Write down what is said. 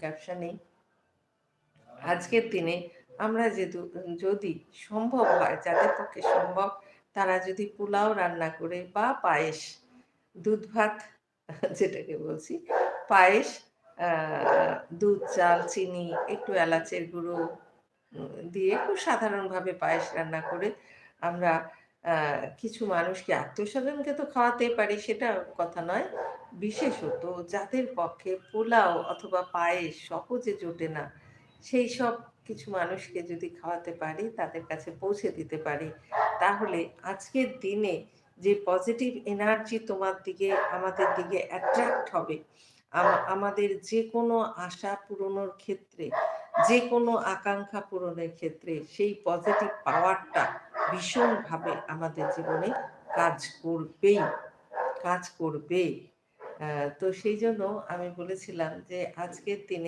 ক্যাপশনেই আজকের দিনে আমরা যদি সম্ভব হয়, যাদের পক্ষে সম্ভব তারা যদি পোলাও রান্না করে বা পায়েস, দুধ ভাত যেটাকে বলছি, পায়েস, দুধ, চাল, চিনি, একটু এলাচের গুঁড়ো দিয়ে খুব সাধারণভাবে পায়েস রান্না করে আমরা কিছু মানুষকে, আত্মীয়স্বজনকে তো খাওয়াতে পারি, সেটা কথা নয়। বিশেষত যাদের পক্ষে পোলাও অথবা পায়েস সহজে জোটে না, সেই সব কিছু মানুষকে যদি খাওয়াতে পারি, তাদের কাছে পৌঁছে দিতে পারি, তাহলে আজকের দিনে যে পজিটিভ এনার্জি তোমার দিকে, আমাদের দিকে অ্যাট্রাক্ট হবে, আমাদের যে কোনো আশা পূরণের ক্ষেত্রে, যে কোনো আকাঙ্ক্ষা পূরণের ক্ষেত্রে সেই পজিটিভ পাওয়ারটা ভীষণভাবে আমাদের জীবনে কাজ করবেই, কাজ করবে। তো সেই জন্য আমি বলেছিলাম যে আজকের দিনে